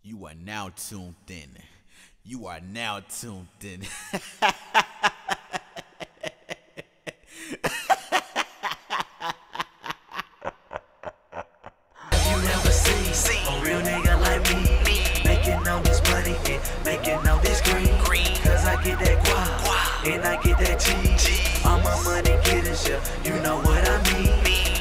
You are now tuned in. You are now tuned in. You never seen a real nigga like me making all this money and making all this green. Cause I get that guap and I get that cheese. All my money getting shit, you know what I mean.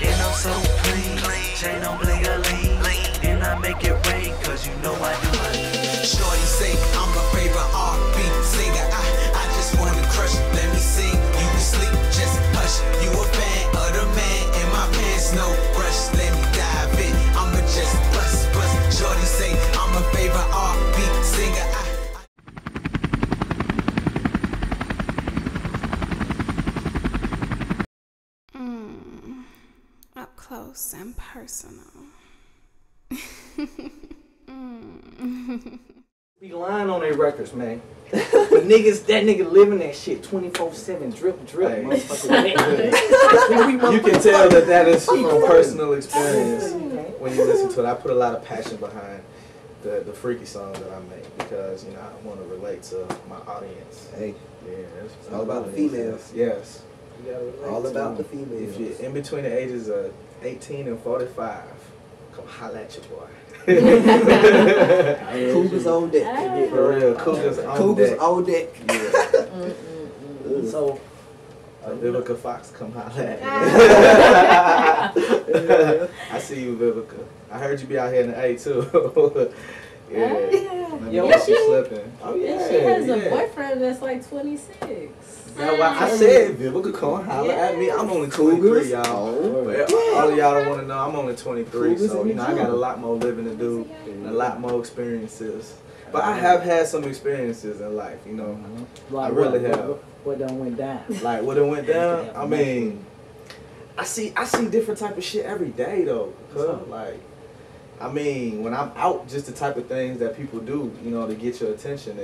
And I'm so clean, chain on bling a lean. And I make it rain cause you know I do it. Shorty say I'm a favorite R&B singer. I just wanna crush, let me sing. You can sleep, just hush. You a fan of the man in my pants, no rush. Let me dive in, I'ma just bust. Shorty say I'm a favorite R&B singer. Up close and personal. Be lying on their records, man. But niggas, that nigga living that shit 24/7, drip, Hey. motherfucker. You can tell that that is from personal experience when you listen to it. I put a lot of passion behind the freaky songs that I make because, you know, I want to relate to my audience. Hey, Yeah, it's all about the females. Yes. You gotta relate All to about them. the females. If you're in between the ages of 18 and 45, come holla at your boy. Cougars on deck. For real, Cougars on Cougars deck. on deck. Yeah. So, Vivica Fox, come holla at me. I see you, Vivica. I heard you be out here in the A too. Yeah. Yeah, She slipping. Oh yeah. She has a yeah. boyfriend that's like 26. That's why I said Vivica come holla at me. I'm only 23, y'all. But all of y'all don't want to know I'm only 23, so you know I got a lot more living to do and a lot more experiences. But I have had some experiences in life, you know. I really have. What done went down? Like what it went down. I mean, I see different type of shit every day though. Like, I mean, when I'm out, just the type of things that people do, you know, to get your attention.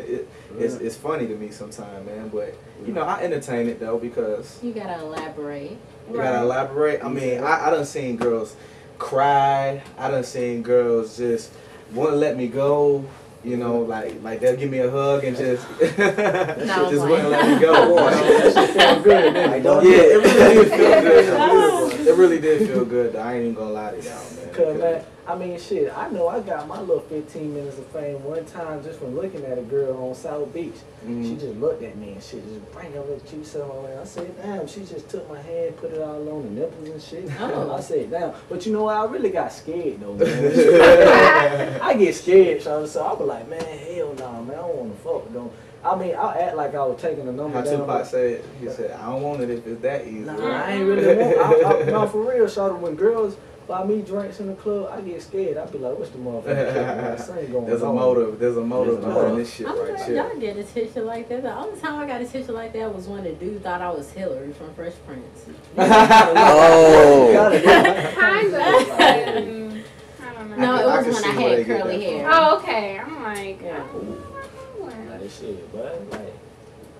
It's funny to me sometimes, man. But you know, I entertain it though because You gotta elaborate. you gotta elaborate. I mean, I done seen girls cry. I done seen girls just want to let me go. You know, like they'll give me a hug and just just wouldn't let me go. That shit feel good, didn't it? Yeah, it really did feel good. It really did feel good. Though. I ain't even gonna lie to y'all, man. Cause man, I mean, shit, I know I got my little 15 minutes of fame one time just from looking at a girl on South Beach. She just looked at me and shit, just bring her little cute self on there. I said, damn, she just took my hand, put it all on the nipples and shit. I said, damn. But you know what? I really got scared though, man. I get scared, so I was like, man, hell no, man, I don't want to fuck though. I mean, I'll act like I was taking the number How down. Tupac said, he said, I don't want it if it's that easy. Nah, I ain't really want no, for real, shawty, when girls buy me drinks in the club, I get scared. I be like, what's the motherfucker going There's a on? motive. There's a motive behind this shit I'm right glad here. y'all get attention like that. The only time I got attention like that was when the dude thought I was Hillary from Fresh Prince. Oh. Kind of. I don't know. No, I it can was when see I where they had get curly that hair. Oh, okay. I'm like, Yeah. Like shit, but like,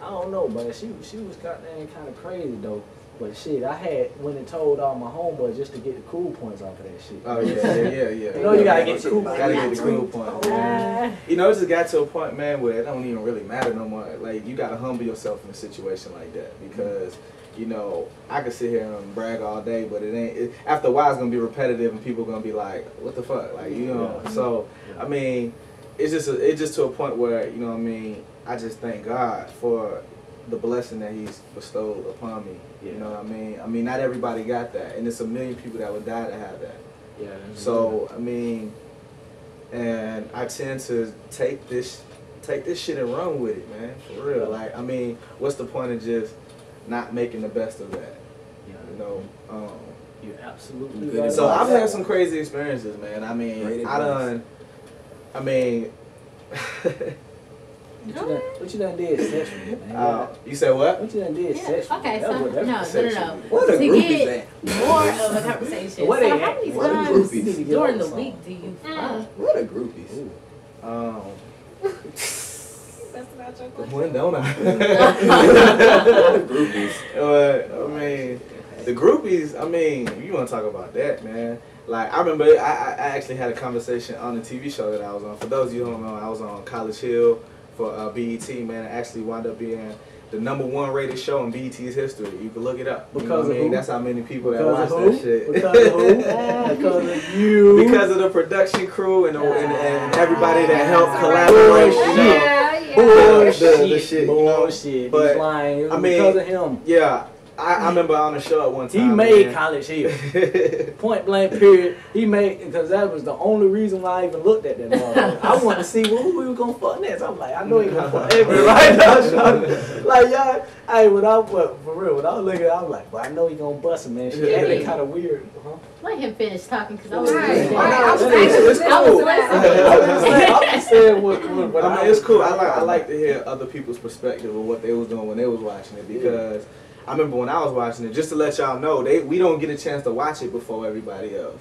I don't know, but she was goddamn kind of crazy though. But shit, I had went and told all my homeboys just to get the cool points off of that shit. Oh yeah. You know you gotta get the cool points. Gotta get the cool point. You know, it just got to a point, man, where it don't even really matter no more. Like, you gotta humble yourself in a situation like that because, you know, I could sit here and brag all day, but it ain't. After a while, it's gonna be repetitive, and people gonna be like, "What the fuck?" Like, you know. So, I mean, it's just to a point where, you know what I mean. I just thank God for the blessing that He's bestowed upon me. You know what I mean? I mean, not everybody got that, and it's a million people that would die to have that. Yeah. So I mean, and I tend to take this shit and run with it, man. For real. Like, I mean, what's the point of just not making the best of that? You know. You're absolutely right. So I've had some crazy experiences, man. I mean, I mean. What you done did sexually, man? You said what? What you done did sexually? Okay, That's so what that's no. What a To groupie's get more of a conversation. What So they how at? many What a times groupie. during the week do you fuck? What a groupies. When don't I? What a groupies. But, I mean, the groupies, I mean, you want to talk about that, man. Like, I remember I actually had a conversation on the TV show that I was on. For those of you who don't know, I was on College Hill for BET, man. It actually wound up being the #1 rated show in BET's history. You can look it up. Because you know what of I mean? who? That's how many people that Because watch of who? that shit. Because of who? Because of you. Because of the production crew and everybody that helped collaborate. You know, Bullshit. the shit, you know. Bullshit. But, He's lying. It was I mean, because of him. Yeah. I remember on the show at one time. He made man. College Hill. Point blank, period. He made, because that was the only reason why I even looked at that motherfucker. I wanted to see who we were going to fuck next. I'm like, I know he going to fuck everybody right now. Like, y'all, hey, for real, when I was looking at it, I was like, well, I know he going to bust him, man. She acting kind of weird. Huh? Let him finish talking because I was Right. listening. It's I was cool. listening. I'm just saying what I mean, it's cool. I like to hear other people's perspective of what they was doing when they was watching it, because I remember when I was watching it, just to let y'all know, we don't get a chance to watch it before everybody else.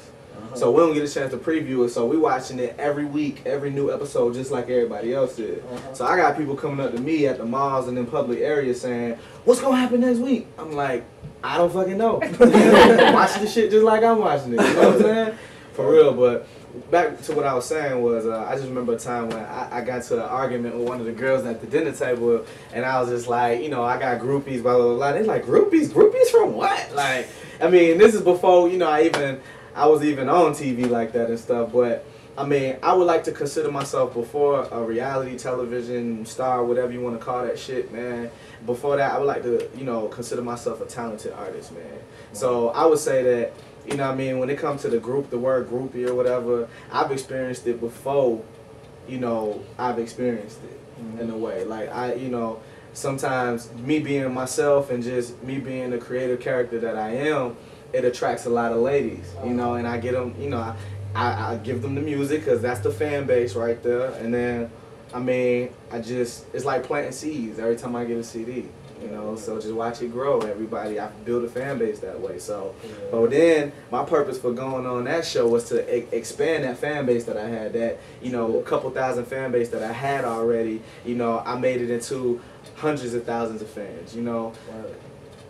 So we don't get a chance to preview it, so we watching it every week, every new episode, just like everybody else did. So I got people coming up to me at the malls and in public areas saying, what's going to happen next week? I'm like, I don't fucking know. Watch the shit just like I'm watching it, you know what I'm saying? For real, but back to what I was saying was, I just remember a time when I got to an argument with one of the girls at the dinner table, and I was just like, you know, I got groupies, blah, blah, blah. They're like, groupies? Groupies from what? Like, I mean, this is before, you know, I was even on TV like that and stuff, but I mean, I would like to consider myself, before a reality television star, whatever you want to call that shit, man. Before that, I would like to, you know, consider myself a talented artist, man. So I would say that, you know what I mean, when it comes to the word groupie or whatever, I've experienced it before, you know, I've experienced it in a way. Like, you know, sometimes me being myself and just me being the creative character that I am, it attracts a lot of ladies, you know, and I get them, you know, I give them the music because that's the fan base right there. And then, I mean, it's like planting seeds every time I get a CD. You know, so just watch it grow. Everybody, I build a fan base that way. So, but then my purpose for going on that show was to expand that fan base that I had. That, you know, a couple thousand fan base that I had already. You know, I made it into hundreds of thousands of fans. You know,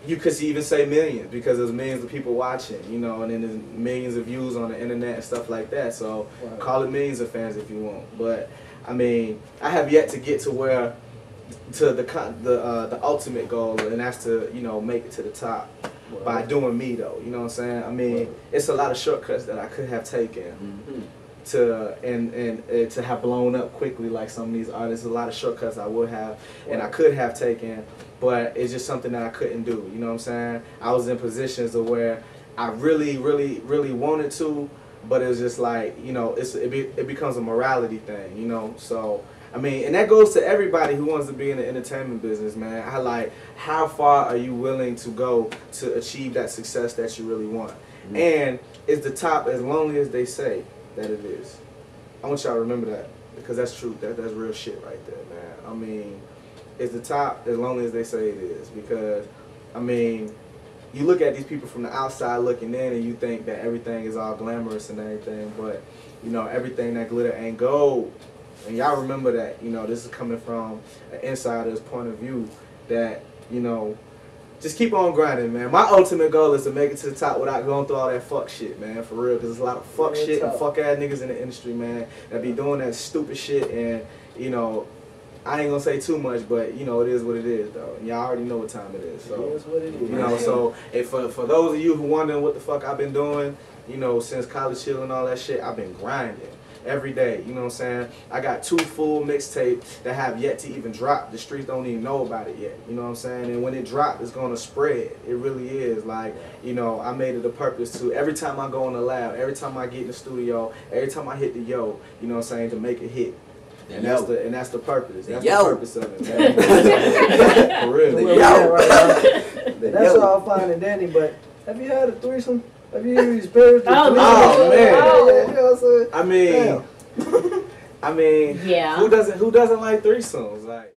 you could even say millions, because there's millions of people watching. You know, and then there's millions of views on the internet and stuff like that. So call it millions of fans if you want. But I mean, I have yet to get to where. To the ultimate goal, and that's to, you know, make it to the top by doing me, though. You know what I'm saying? I mean, it's a lot of shortcuts that I could have taken to to have blown up quickly like some of these artists. A lot of shortcuts I would have and I could have taken, but it's just something that I couldn't do. You know what I'm saying? I was in positions of where I really wanted to, but it was just like, you know, it becomes a morality thing, you know. So I mean, and that goes to everybody who wants to be in the entertainment business, man. How far are you willing to go to achieve that success that you really want? And is the top as lonely as they say that it is? I want y'all to remember that, because that's true. That's real shit right there, man. I mean, is the top as lonely as they say it is? Because, I mean, you look at these people from the outside looking in and you think that everything is all glamorous and everything, but, you know, everything that glitter ain't gold. And y'all remember that, you know, this is coming from an insider's point of view, that, you know, just keep on grinding, man. My ultimate goal is to make it to the top without going through all that fuck shit, man, for real. Because there's a lot of fuck shit and fuck ass niggas in the industry, man, that be doing that stupid shit. And, you know, I ain't gonna say too much, but, you know, it is what it is, though. And y'all already know what time it is. So, it is what it is. You know, so if for those of you who wondering what the fuck I've been doing, you know, since College Hill and all that shit, I've been grinding. Every day, you know what I'm saying? I got 2 full mixtapes that have yet to even drop. The streets don't even know about it yet, you know what I'm saying? And when it drops, it's gonna spread. It really is. Like, you know, I made it a purpose to, every time I go in the lab, every time I get in the studio, every time I hit the yo, you know what I'm saying, to make it hit. And that's the purpose. That's the purpose of it, man. For real. That's all fine and dandy, but have you had a threesome? Have you experienced a threesome? Oh, man. Yeah, you know what I'm saying? I mean, yeah. who doesn't like threesomes? Like.